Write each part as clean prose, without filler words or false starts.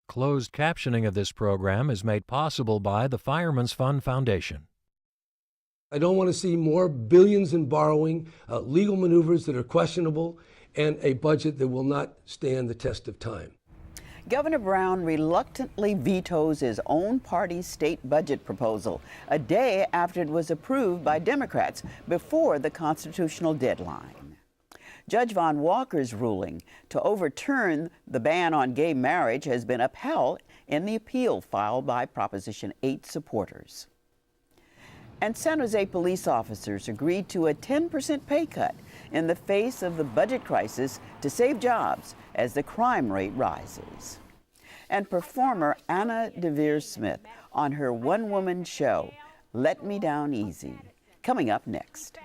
Closed captioning of this program is made possible by the Fireman's Fund Foundation. I don't want to see more billions in borrowing, legal maneuvers that are questionable, and a budget that will not stand the test of time. Governor Brown reluctantly vetoes his own party's state budget proposal a day after it was approved by Democrats before the constitutional deadline. Judge Von Walker's ruling to overturn the ban on gay marriage has been upheld in the appeal filed by Proposition 8 supporters. And San Jose police officers agreed to a 10% pay cut in the face of the budget crisis to save jobs as the crime rate rises. And performer Anna Deavere Smith on her one-woman show, Let Me Down Easy, coming up next.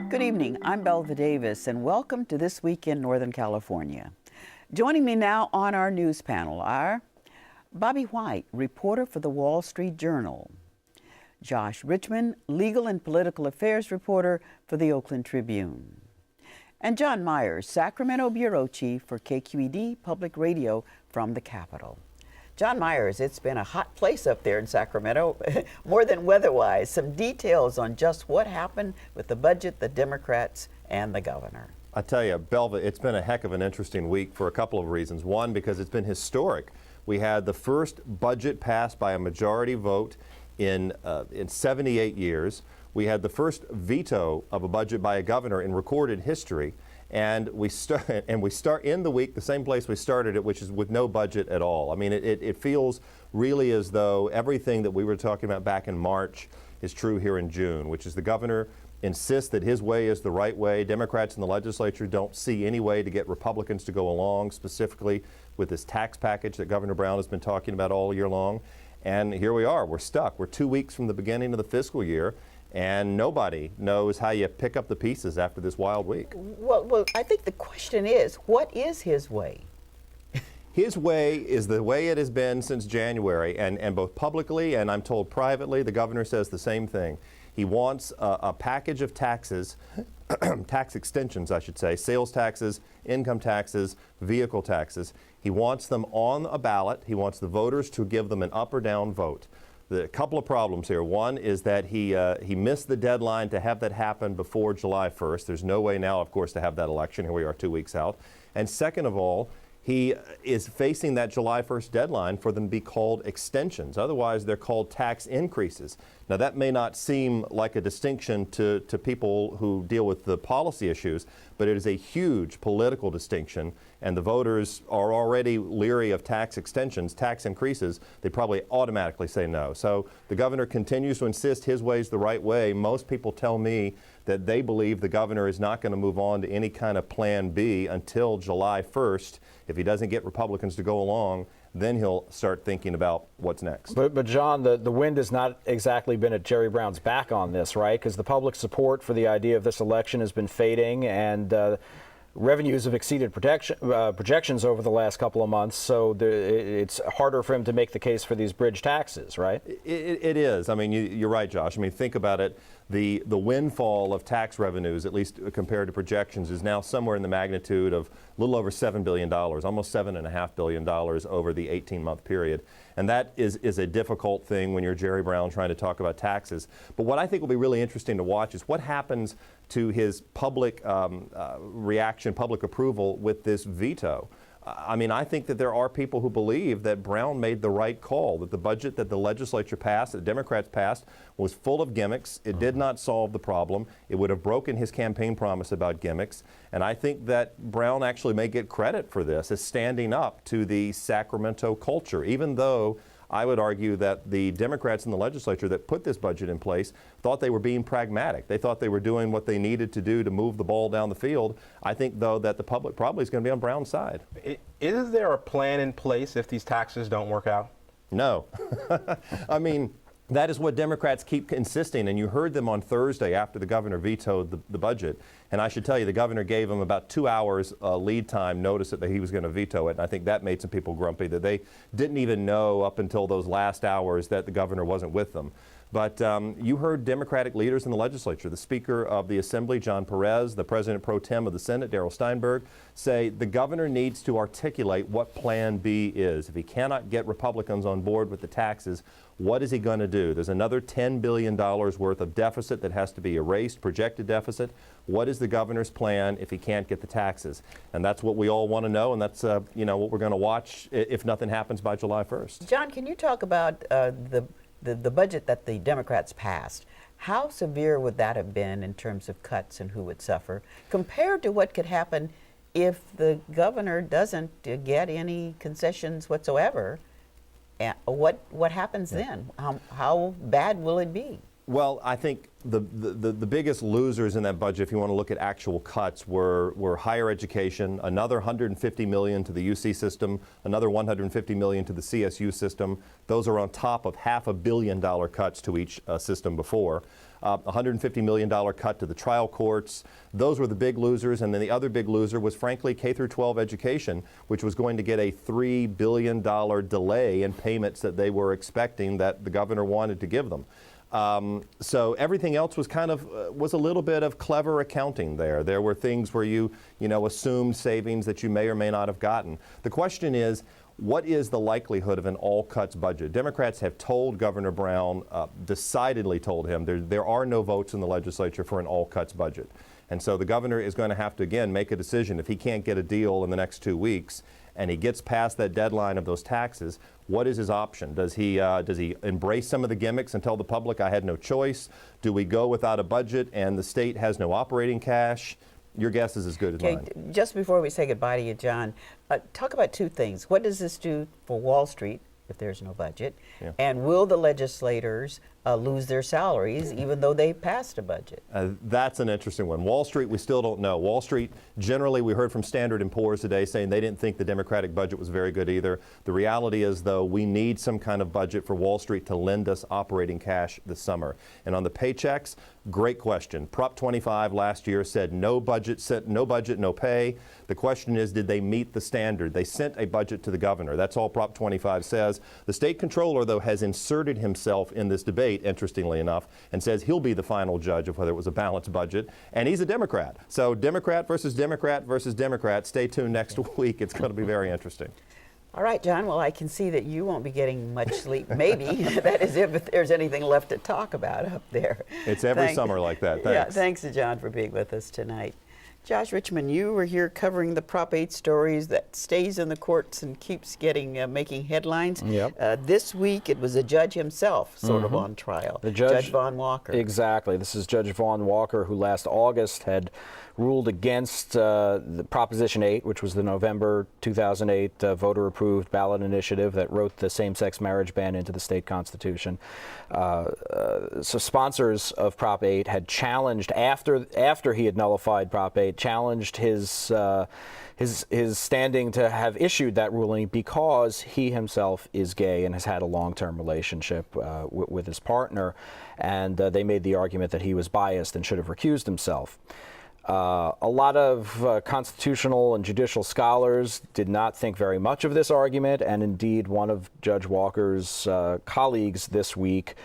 Good evening, I'm Belva Davis, and welcome to This Week in Northern California. Joining me now on our news panel are Bobby White, reporter for the Wall Street Journal, Josh Richmond, legal and political affairs reporter for the Oakland Tribune, and John Myers, Sacramento bureau chief for KQED Public Radio from the Capitol. John Myers, it's been a hot place up there in Sacramento, more than weather-wise. Some details on just what happened with the budget, the Democrats, and the governor. I tell you, Belva, it's been a heck of an interesting week for a couple of reasons. One, because it's been historic. We had the first budget passed by a majority vote in 78 years. We had the first veto of a budget by a governor in recorded history. And we start in the week the same place we started it, which is with no budget at all. I mean, it feels really as though everything that we were talking about back in March is true here in June, which is the governor insists that his way is the right way. Democrats in the legislature don't see any way to get Republicans to go along, specifically with this tax package that Governor Brown has been talking about all year long. And here we are, we're stuck. We're 2 weeks from the beginning of the fiscal year. And nobody knows how you pick up the pieces after this wild week. Well, I think the question is, what is his way? His way is the way it has been since January, and both publicly and I'm told privately, the governor says the same thing. He wants a package of taxes, tax extensions, I should say, sales taxes, income taxes, vehicle taxes. He wants them on a ballot. He wants the voters to give them an up or down vote. A couple of problems here. One is that he missed the deadline to have that happen before July 1st. There's no way now, of course, to have that election. Here we are 2 weeks out. And second of all, he is facing that July 1st deadline for them to be called extensions. Otherwise, they're called tax increases. Now, that may not seem like a distinction to people who deal with the policy issues, but it is a huge political distinction, and the voters are already leery of tax extensions, tax increases. They probably automatically say no. So the governor continues to insist his way is the right way. Most people tell me that they believe the governor is not going to move on to any kind of plan B until July 1st. If he doesn't get Republicans to go along, then he'll start thinking about what's next. But John, the wind has not exactly been at Jerry Brown's back on this, right? Because the public support for the idea of this election has been fading, and revenues have exceeded projections over the last couple of months, so it's harder for him to make the case for these bridge taxes, right? It is. I mean, you're right, Josh. I mean, think about it. The windfall of tax revenues, at least compared to projections, is now somewhere in the magnitude of a little over $7 billion, almost $7.5 billion over the 18-month period. And that is a difficult thing when you're Jerry Brown trying to talk about taxes. But what I think will be really interesting to watch is what happens to his public reaction, public approval with this veto. I mean, I think that there are people who believe that Brown made the right call, that the budget that the legislature passed, that the Democrats passed, was full of gimmicks. It did not solve the problem. It would have broken his campaign promise about gimmicks. And I think that Brown actually may get credit for this as standing up to the Sacramento culture, even though I would argue that the Democrats in the legislature that put this budget in place thought they were being pragmatic. They thought they were doing what they needed to do to move the ball down the field. I think, though, that the public probably is going to be on Brown's side. Is there a plan in place if these taxes don't work out? No. I mean, that is what Democrats keep insisting, and you heard them on Thursday after the governor vetoed the budget. And I should tell you, the governor gave him about 2 hours lead time notice that he was going to veto it, and I think that made some people grumpy, that they didn't even know up until those last hours that the governor wasn't with them. But you heard Democratic leaders in the legislature, the Speaker of the Assembly, John Perez, the President pro tem of the Senate, Darrell Steinberg, say the governor needs to articulate what Plan B is. If he cannot get Republicans on board with the taxes, what is he going to do? There's another $10 billion worth of deficit that has to be erased, projected deficit. What is the governor's plan if he can't get the taxes? And that's what we all want to know, and that's what we're going to watch if nothing happens by July 1st. John, can you talk about the budget that the Democrats passed? How severe would that have been in terms of cuts and who would suffer, compared to what could happen if the governor doesn't get any concessions whatsoever? What happens then? How bad will it be? Well, I think the biggest losers in that budget, if you want to look at actual cuts, were higher education, another $150 million to the UC system, another $150 million to the CSU system. Those are on top of $500 million cuts to each system before. $150 million cut to the trial courts. Those were the big losers. And then the other big loser was, frankly, K through 12 education, which was going to get a $3 billion delay in payments that they were expecting that the governor wanted to give them. So everything else was kind of was a little bit of clever accounting there. There were things where you assumed savings that you may or may not have gotten. The question is, what is the likelihood of an all-cuts budget? Democrats have told Governor Brown, decidedly told him, there are no votes in the legislature for an all-cuts budget. And so the governor is going to have to, again, make a decision. If he can't get a deal in the next 2 weeks and he gets past that deadline of those taxes, what is his option? Does he embrace some of the gimmicks and tell the public, I had no choice? Do we go without a budget and the state has no operating cash? Your guess is as good as mine. Just before we say goodbye to you, John, talk about two things. What does this do for Wall Street if there's no budget? Yeah. And will the legislators lose their salaries even though they passed a budget? That's an interesting one. Wall Street, we still don't know. Wall Street, generally, we heard from Standard & Poor's today saying they didn't think the Democratic budget was very good either. The reality is, though, we need some kind of budget for Wall Street to lend us operating cash this summer. And on the paychecks, great question. Prop 25 last year said no budget, no pay. The question is, did they meet the standard? They sent a budget to the governor. That's all Prop 25 says. The state comptroller, though, has inserted himself in this debate, interestingly enough, and says he'll be the final judge of whether it was a balanced budget. And he's a Democrat. So Democrat versus Democrat versus Democrat. Stay tuned next week. It's going to be very interesting. All right, John. Well, I can see that you won't be getting much sleep. Maybe. That is if there's anything left to talk about up there. It's every summer like that. Thanks. Yeah, thanks to John for being with us tonight. Josh Richmond, you were here covering the Prop 8 stories that stays in the courts and keeps making headlines. Yep. This week, it was a judge himself sort of on trial, Judge Vaughn Walker. Exactly. This is Judge Vaughn Walker, who last August had ruled against the Proposition 8, which was the November 2008 voter-approved ballot initiative that wrote the same-sex marriage ban into the state constitution. So sponsors of Prop 8 had challenged, after he had nullified Prop 8, challenged his standing to have issued that ruling because he himself is gay and has had a long-term relationship with his partner, and they made the argument that he was biased and should have recused himself. A lot of constitutional and judicial scholars did not think very much of this argument, and indeed one of Judge Walker's colleagues this week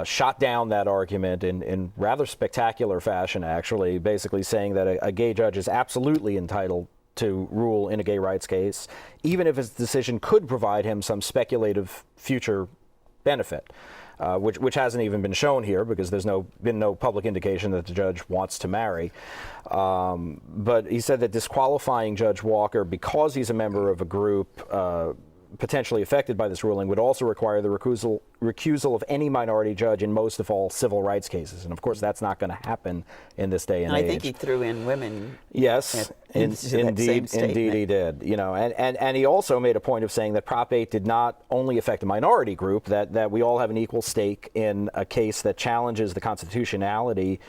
shot down that argument in rather spectacular fashion, actually, basically saying that a gay judge is absolutely entitled to rule in a gay rights case, even if his decision could provide him some speculative future benefit. Which hasn't even been shown here because there's been no public indication that the judge wants to marry. But he said that disqualifying Judge Walker because he's a member of a group potentially affected by this ruling would also require the recusal of any minority judge in most of all civil rights cases. And of course, that's not going to happen in this day and age. I think he threw in women. Yes, indeed he did. You know, and he also made a point of saying that Prop 8 did not only affect a minority group, that we all have an equal stake in a case that challenges the constitutionality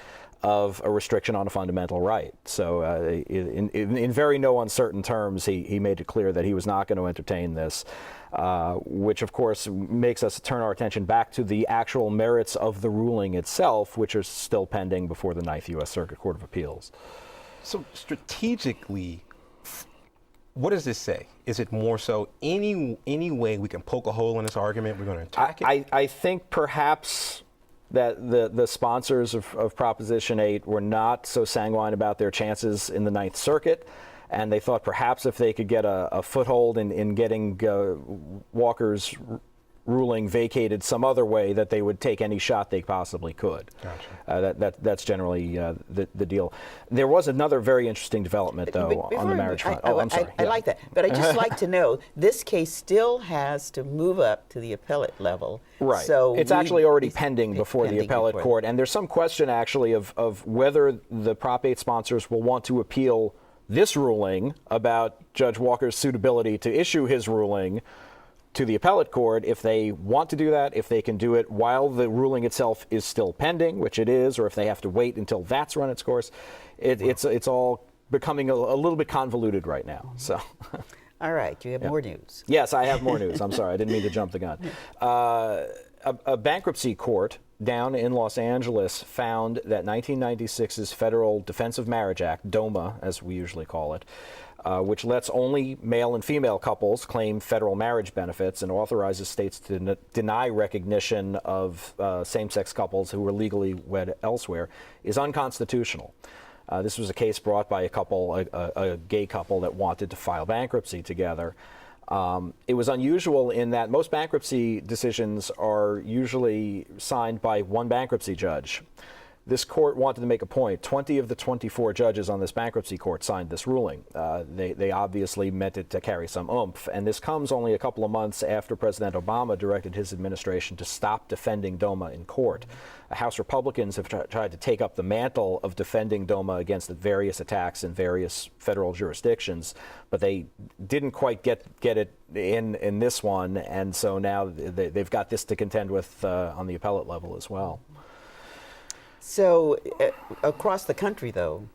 of a restriction on a fundamental right. So in very no uncertain terms, he made it clear that he was not going to entertain this, which of course makes us turn our attention back to the actual merits of the ruling itself, which are still pending before the Ninth U.S. Circuit Court of Appeals. So strategically, what does this say? Is it more so any way we can poke a hole in this argument, we're going to attack it? I think perhaps that the sponsors of Proposition 8 were not so sanguine about their chances in the Ninth Circuit, and they thought perhaps if they could get a foothold in getting Walker's ruling vacated some other way, that they would take any shot they possibly could. Gotcha. That's generally the deal. There was another very interesting development, though, on the marriage front. I'm sorry. I like that. But I'd just like to know, this case still has to move up to the appellate level. Right. So it's actually already pending before the appellate court. And there's some question, actually, of whether the Prop 8 sponsors will want to appeal this ruling about Judge Walker's suitability to issue his ruling to the appellate court, if they want to do that, if they can do it while the ruling itself is still pending, which it is, or if they have to wait until that's run its course. It's all becoming a little bit convoluted right now. So, all right, you have more news. Yes, I have more news. I'm sorry, I didn't mean to jump the gun. A bankruptcy court down in Los Angeles found that 1996's Federal Defense of Marriage Act, DOMA, as we usually call it, which lets only male and female couples claim federal marriage benefits and authorizes states to deny recognition of same-sex couples who were legally wed elsewhere, is unconstitutional. This was a case brought by a gay couple that wanted to file bankruptcy together. It was unusual in that most bankruptcy decisions are usually signed by one bankruptcy judge. This court wanted to make a point. 20 of the 24 judges on this bankruptcy court signed this ruling. They obviously meant it to carry some oomph, and this comes only a couple of months after President Obama directed his administration to stop defending DOMA in court. House Republicans have tried to take up the mantle of defending DOMA against the various attacks in various federal jurisdictions, but they didn't quite get it in this one, and so now they've got this to contend with on the appellate level as well. So across the country, though,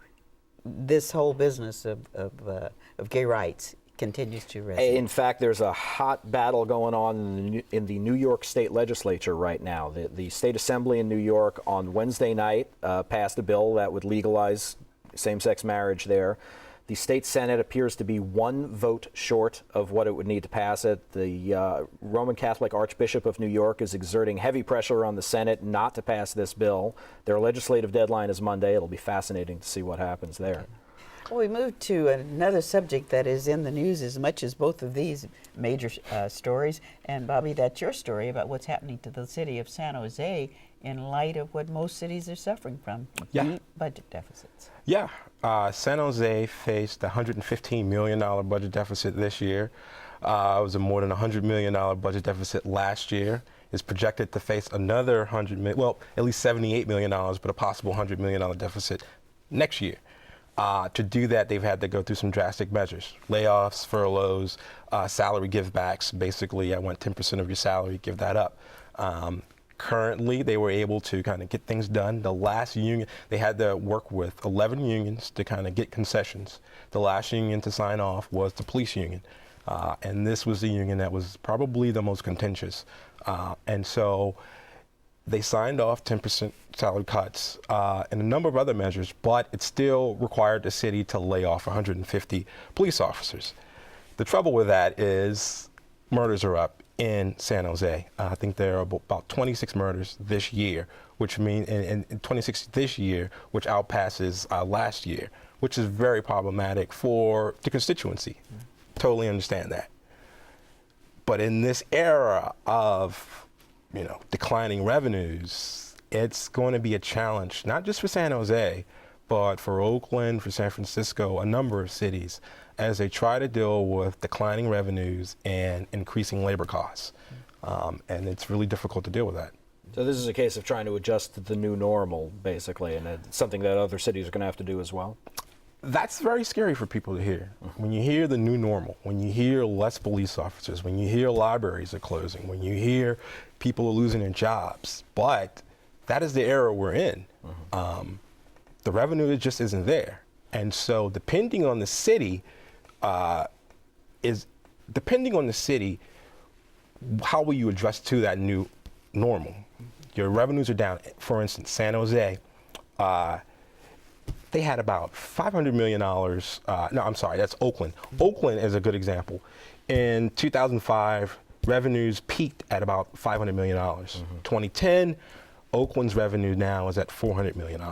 this whole business of gay rights continues to resonate. In fact, there's a hot battle going on in the New York State Legislature right now. The State Assembly in New York on Wednesday night passed a bill that would legalize same-sex marriage there. The state Senate appears to be one vote short of what it would need to pass it. The Roman Catholic Archbishop of New York is exerting heavy pressure on the Senate not to pass this bill. Their legislative deadline is Monday. It'll be fascinating to see what happens there. Well, we move to another subject that is in the news as much as both of these major stories. And Bobby, that's your story about what's happening to the city of San Jose in light of what most cities are suffering from, deep budget deficits. Yeah. San Jose faced a $115 million budget deficit this year. It was a more than $100 million budget deficit last year. It's projected to face another at least $78 million, but a possible $100 million deficit next year. To do that, they've had to go through some drastic measures: layoffs, furloughs, salary givebacks. Basically, I want 10% of your salary, give that up. Currently, they were able to kind of get things done. The last union, they had to work with 11 unions to kind of get concessions. The last union to sign off was the police union. And this was the union that was probably the most contentious. And so they signed off 10% salary cuts and a number of other measures, but it still required the city to lay off 150 police officers. The trouble with that is murders are up in San Jose. I think there are about 26 murders this year, which means, and 26 this year, which outpasses last year, which is very problematic for the constituency. Totally understand that. But in this era of, declining revenues, it's going to be a challenge, not just for San Jose, but for Oakland, for San Francisco, a number of cities, as they try to deal with declining revenues and increasing labor costs. And it's really difficult to deal with that. So this is a case of trying to adjust to the new normal, basically, and it's something that other cities are going to have to do as well. That's very scary for people to hear. When you hear the new normal, when you hear less police officers, when you hear libraries are closing, when you hear people are losing their jobs, but that is the era we're in. The revenue just isn't there. And so depending on the city, how will you adjust to that new normal? Your revenues are down. For instance, San Jose, they had about $500 million. No, I'm sorry, that's Oakland. Oakland is a good example. In 2005, revenues peaked at about $500 million. 2010, Oakland's revenue now is at $400 million.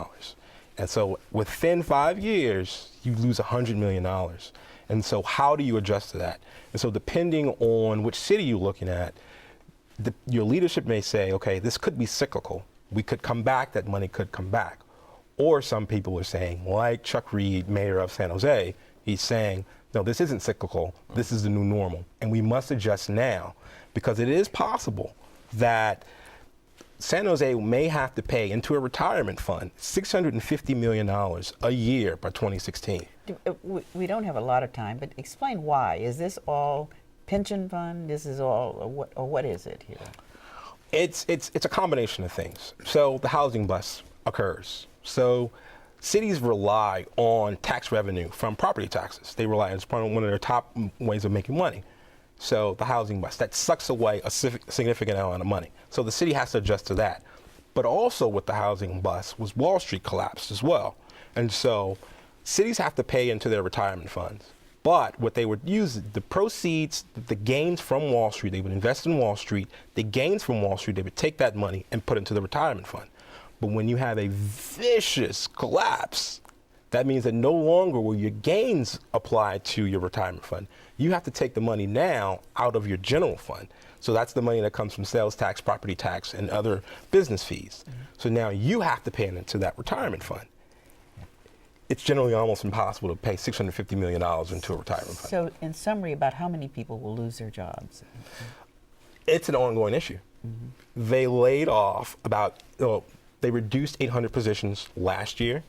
And so within 5 years, you lose $100 million. And so how do you adjust to that? And so depending on which city you're looking at, your leadership may say, okay, this could be cyclical. We could come back, that money could come back. Or some people are saying, like Chuck Reed, mayor of San Jose, he's saying, no, this isn't cyclical, this is the new normal. And we must adjust now, because it is possible that San Jose may have to pay into a retirement fund $650 million a year by 2016. We don't have a lot of time, but explain why. Is this all pension fund? This is all, or what is it here? It's a combination of things. So the housing bust occurs. So cities rely on tax revenue from property taxes. They rely on, it's probably one of their top ways of making money. So the housing bust, that sucks away a significant amount of money. So the city has to adjust to that. But also with the housing bust was Wall Street collapsed as well. And so cities have to pay into their retirement funds. But what they would use, the proceeds, the gains from Wall Street, they would invest in Wall Street. The gains from Wall Street, they would take that money and put into the retirement fund. But when you have a vicious collapse, that means that no longer will your gains apply to your retirement fund. You have to take the money now out of your general fund. So that's the money that comes from sales tax, property tax, and other business fees. So now you have to pay into that retirement fund. It's generally almost impossible to pay $650 million into a retirement fund. So in summary, about how many people will lose their jobs? It's an ongoing issue. They laid off about, they reduced 800 positions last year.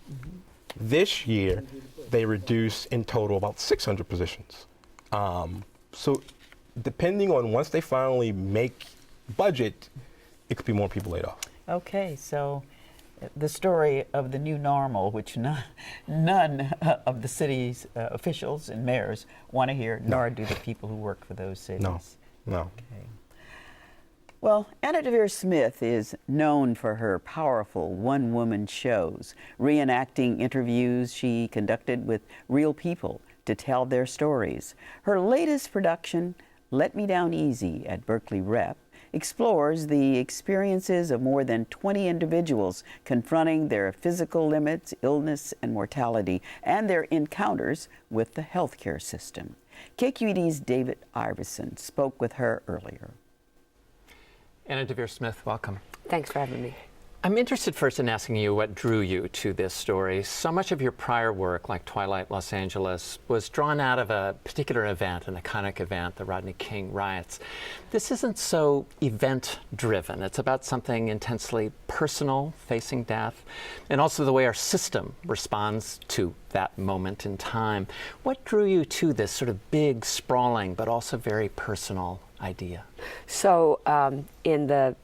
This year, they reduced in total about 600 positions. So depending on once they finally make budget, it could be more people laid off. Okay, so the story of the new normal, which none of the city's officials and mayors want to hear, nor do the people who work for those cities. No. Okay. Well, Anna Deavere Smith is known for her powerful one-woman shows, reenacting interviews she conducted with real people to tell their stories. Her latest production, Let Me Down Easy at Berkeley Rep, explores the experiences of more than 20 individuals confronting their physical limits, illness, and mortality, and their encounters with the healthcare system. KQED's David Iverson spoke with her earlier. Anna Deavere Smith, welcome. Thanks for having me. I'm interested first in asking you what drew you to this story. So much of your prior work, like Twilight Los Angeles, was drawn out of a particular event, an iconic event, the Rodney King riots. This isn't so event-driven. It's about something intensely personal, facing death, and also the way our system responds to that moment in time. What drew you to this sort of big, sprawling, but also very personal idea? So in the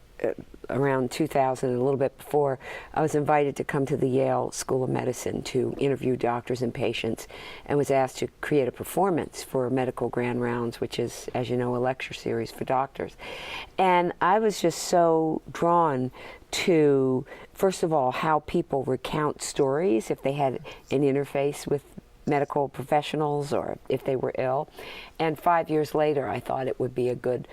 around 2000 and a little bit before, I was invited to come to the Yale School of Medicine to interview doctors and patients, and was asked to create a performance for Medical Grand Rounds, which is, as you know, a lecture series for doctors. And I was just so drawn to, first of all, how people recount stories if they had an interface with medical professionals or if they were ill. And 5 years later, I thought it would be a good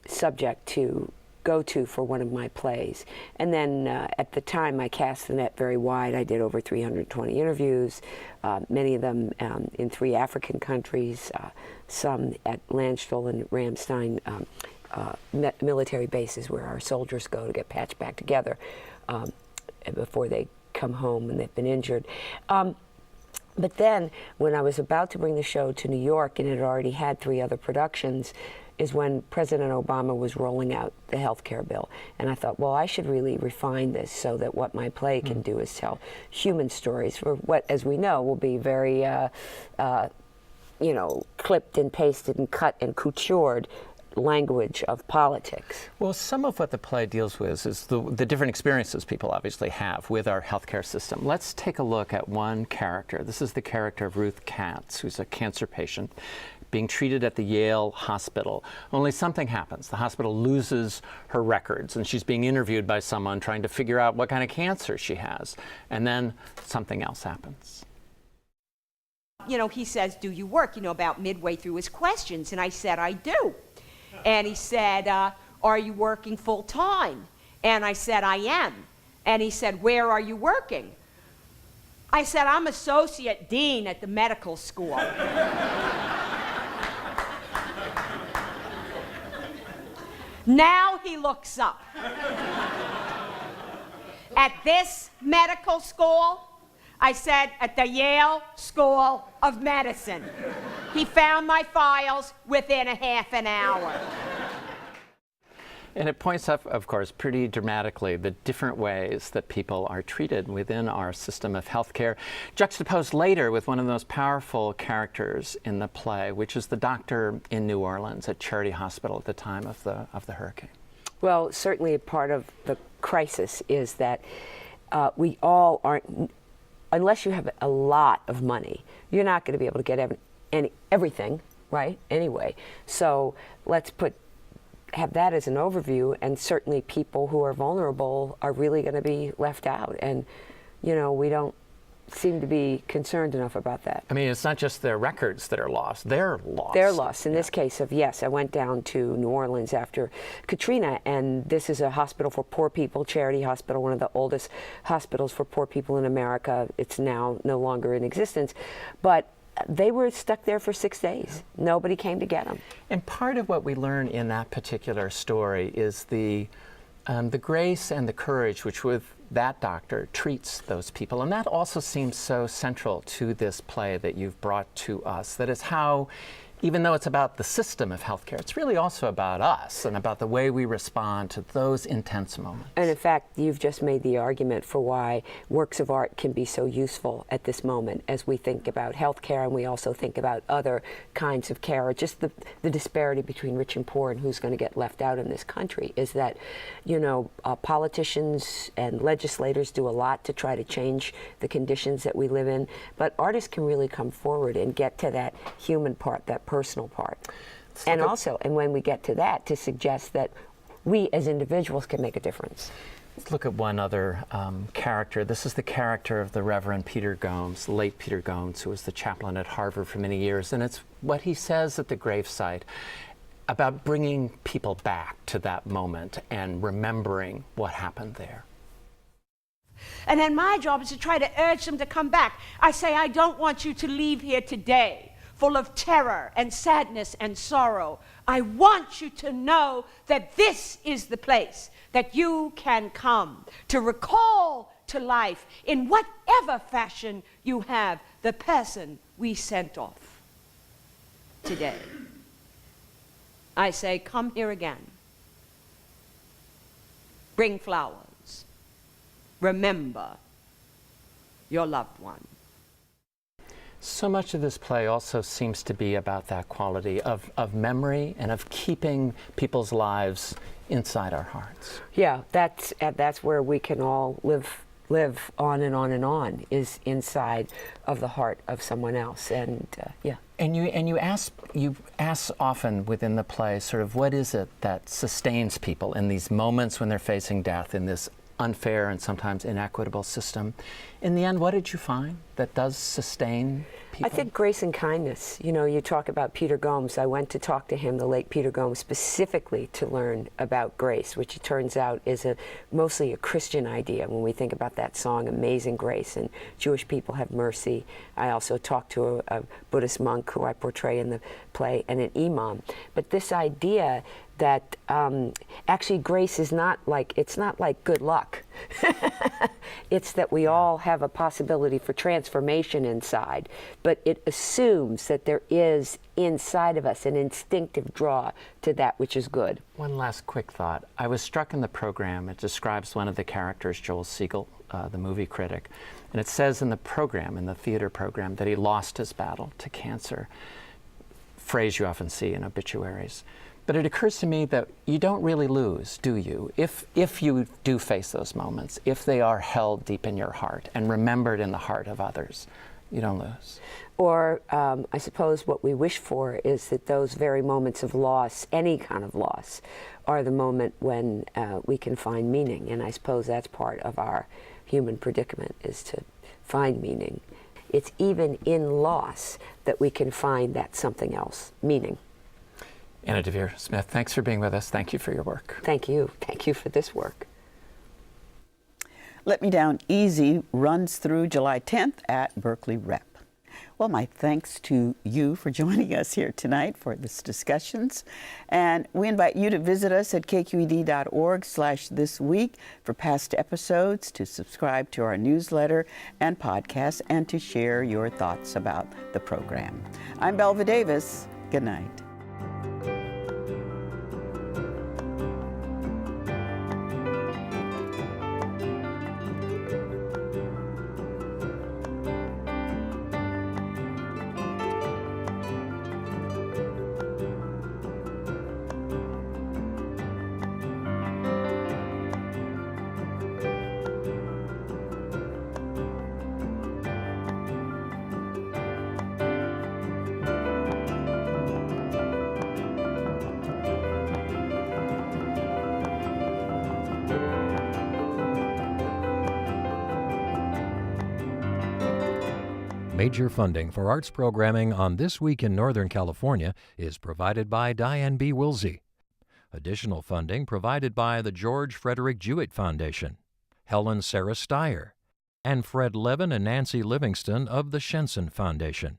subject to go to for one of my plays. And then at the time, I cast the net very wide. I did over 320 interviews, many of them in 3 African countries, some at Landstuhl and Ramstein military bases where our soldiers go to get patched back together before they come home when they've been injured. But then, when I was about to bring the show to New York, and it had already had 3 other productions, is when President Obama was rolling out the health care bill. And I thought, well, I should really refine this so that what my play can do is tell human stories for what, as we know, will be very, you know, clipped and pasted and cut and coutured language of politics. Well, some of what the play deals with is the different experiences people obviously have with our healthcare system. Let's take a look at one character. This is the character of Ruth Katz, who's a cancer patient being treated at the Yale Hospital. Only something happens. The hospital loses her records, and she's being interviewed by someone trying to figure out what kind of cancer she has. And then something else happens. You know, he says, do you work? You know, about midway through his questions. And I said, I do. And he said, are you working full time? And I said, I am. And he said, where are you working? I said, I'm associate dean at the medical school. Now he looks up. At this medical school? I said, at the Yale School of Medicine. He found my files within a half an hour. And it points up, of course, pretty dramatically the different ways that people are treated within our system of healthcare, juxtaposed later with one of the most powerful characters in the play, which is the doctor in New Orleans at Charity Hospital at the time of the hurricane. Well, certainly a part of the crisis is that we all aren't, unless you have a lot of money, you're not going to be able to get everything, right, anyway. So let's have that as an overview, and certainly people who are vulnerable are really going to be left out. And, you know, we don't seem to be concerned enough about that. I mean, it's not just their records that are lost, they're lost. They're lost. In this case of, yes, I went down to New Orleans after Katrina, and this is a hospital for poor people, Charity Hospital, one of the oldest hospitals for poor people in America. It's now no longer in existence. But they were stuck there for 6 days. Nobody came to get them. And part of what we learn in that particular story is the grace and the courage which with that doctor treats those people. And that also seems so central to this play that you've brought to us. That is how, even though it's about the system of healthcare, it's really also about us and about the way we respond to those intense moments. And in fact, you've just made the argument for why works of art can be so useful at this moment as we think about healthcare, and we also think about other kinds of care, or just the disparity between rich and poor and who's going to get left out in this country, is that, you know, politicians and legislators do a lot to try to change the conditions that we live in, but artists can really come forward and get to that human part, that personal part. And also, and when we get to that, to suggest that we as individuals can make a difference. Let's look at one other character. This is the character of the Reverend Peter Gomes, late Peter Gomes, who was the chaplain at Harvard for many years. And it's what he says at the gravesite about bringing people back to that moment and remembering what happened there. And then my job is to try to urge them to come back. I say, I don't want you to leave here today full of terror and sadness and sorrow. I want you to know that this is the place that you can come to recall to life, in whatever fashion you have, the person we sent off today. I say, come here again. Bring flowers. Remember your loved one. So much of this play also seems to be about that quality of memory and of keeping people's lives inside our hearts. Yeah, that's where we can all live on and on and on, is inside of the heart of someone else. And yeah. And you ask often within the play, sort of, what is it that sustains people in these moments when they're facing death in this unfair and sometimes inequitable system? In the end, what did you find that does sustain people? I think grace and kindness. You know, you talk about Peter Gomes. I went to talk to him, the late Peter Gomes, specifically to learn about grace, which it turns out is mostly a Christian idea when we think about that song, Amazing Grace, and Jewish people have mercy. I also talked to a Buddhist monk who I portray in the play, and an imam. But this idea that actually grace is not like, it's not like good luck. It's that we all have a possibility for transformation inside, but it assumes that there is inside of us an instinctive draw to that which is good. One last quick thought. I was struck in the program, it describes one of the characters, Joel Siegel, the movie critic, and it says in the program, in the theater program, that he lost his battle to cancer. Phrase you often see in obituaries. But it occurs to me that you don't really lose, do you? If you do face those moments, if they are held deep in your heart and remembered in the heart of others, you don't lose. Or I suppose what we wish for is that those very moments of loss, any kind of loss, are the moment when we can find meaning. And I suppose that's part of our human predicament, is to find meaning. It's even in loss that we can find that something else, meaning. Anna Deavere Smith, thanks for being with us. Thank you for your work. Thank you. Thank you for this work. Let Me Down Easy runs through July 10th at Berkeley Rep. Well, my thanks to you for joining us here tonight for this discussions. And we invite you to visit us at kqed.org/thisweek for past episodes, to subscribe to our newsletter and podcast, and to share your thoughts about the program. I'm Belva Davis. Good night. Major funding for arts programming on This Week in Northern California is provided by Diane B. Wilsey. Additional funding provided by the George Frederick Jewett Foundation, Helen Sarah Steyer, and Fred Levin and Nancy Livingston of the Shenson Foundation.